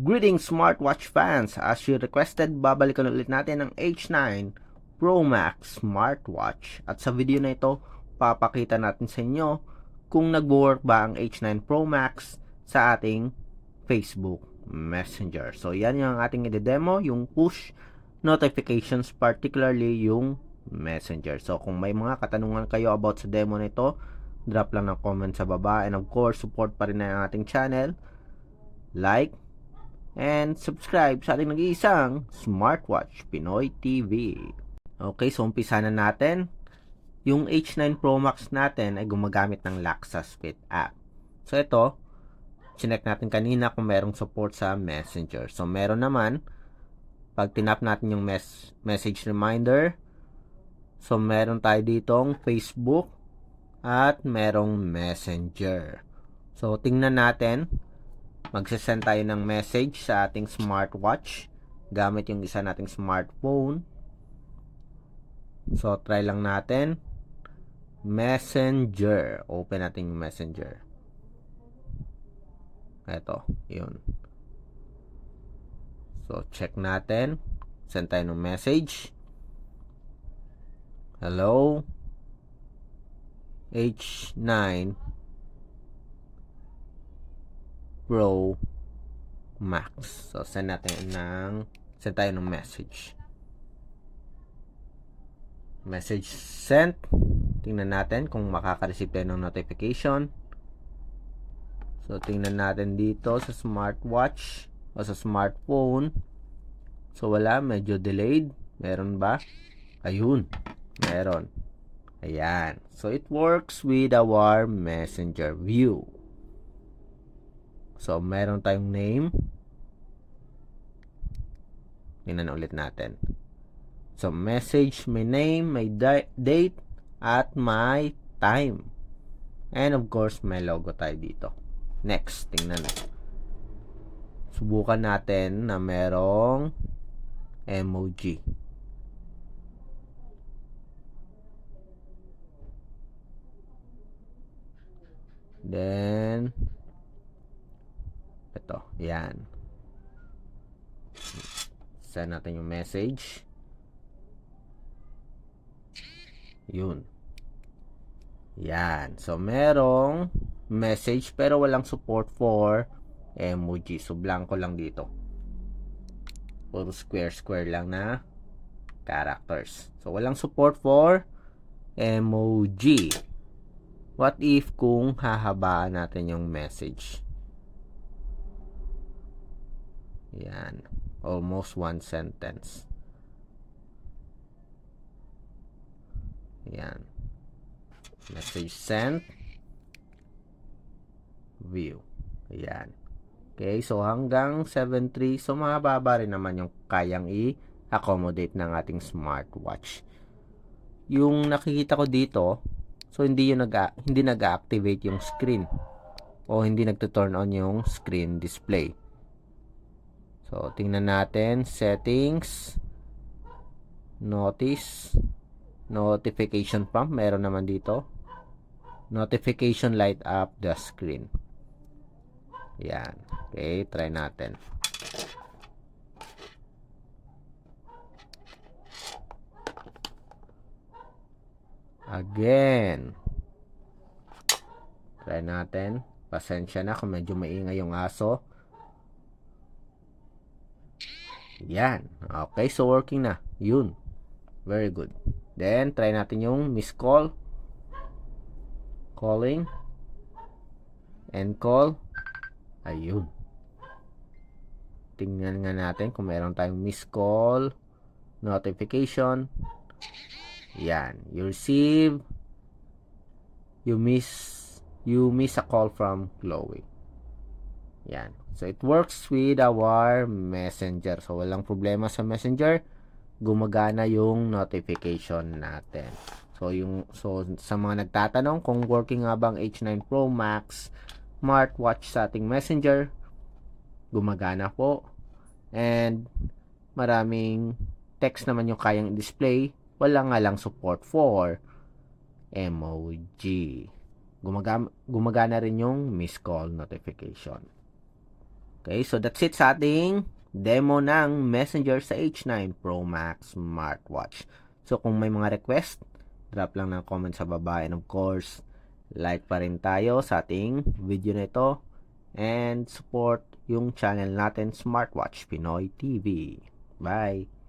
Greetings smartwatch fans! As you requested, babalikan ulit natin ang H9 Pro Max smartwatch. At sa video na ito, papakita natin sa inyo kung nag-work ba ang H9 Pro Max sa ating Facebook Messenger. So yan yung ating i-demo, yung push notifications, particularly yung Messenger. So kung may mga katanungan kayo about sa demo na ito, drop lang ng comment sa baba. And of course, support pa rin na ang ating channel. Like and subscribe sa ating nag-iisang Smartwatch Pinoy TV. Okay, so umpisa na natin. Yung H9 Pro Max natin ay gumagamit ng Laxas Fit app. So ito, chinek natin kanina kung merong support sa Messenger. So meron naman, pag tinap natin yung message reminder, so meron tayo ditong Facebook at merong Messenger. So tingnan natin, magsasend tayo ng message sa ating smartwatch gamit yung isa nating smartphone. So try lang natin Messenger. Open natin yung Messenger. Eto, yun. So check natin, send tayo ng message. Hello H9 Pro Max. So send tayo ng message. Message sent. Tingnan natin kung makaka-receive tayo ng notification. So tingnan natin dito sa smartwatch o sa smartphone. So wala, medyo delayed. Meron ba? Ayun, meron. Ayan. So it works with our Messenger view. So, meron tayong name. Tingnan ulit natin. So, message, may name, may date, at may time. And of course, may logo tayo dito. Next, tingnan natin. Subukan natin na merong emoji. Then, ito, yan. Send natin yung message. Yun. Yan. So, merong message pero walang support for emoji. So, blanco lang dito. Puro square lang na characters. So, walang support for emoji. What if kung hahabaan natin yung message? Yan. Almost one sentence. Yan. Message sent. View. Ayan. Okay, so hanggang 7.3. So mababa rin naman yung kayang i-accommodate ng ating smartwatch. Yung nakikita ko dito, so hindi nag-activate yung screen o hindi nagto-turn on yung screen display. So, tingnan natin, settings, notification prompt, meron naman dito. Notification light up the screen. Yan. Okay, try natin. Again. Try natin. Pasensya na kung medyo maingay yung aso. Yan. Okay, so working na. Yun. Very good. Then, try natin yung miss call. Calling. End call. Ayun. Tingnan nga natin kung meron tayong miss call. Notification. Yan. You receive. You miss a call from Chloe. Yan. So, it works with our Messenger. So, walang problema sa Messenger. Gumagana yung notification natin. So, sa mga nagtatanong kung working nga bang H9 Pro Max smartwatch sa ating Messenger, gumagana po. And, maraming text naman yung kayang display. Wala nga lang support for emoji. Gumagana rin yung miss call notification. Okay, so that's it sa ating demo ng Messenger sa H9 Pro Max smartwatch. So kung may mga request, drop lang ng comment sa baba, and of course, like pa rin tayo sa ating video na ito and support yung channel natin, Smartwatch Pinoy TV. Bye!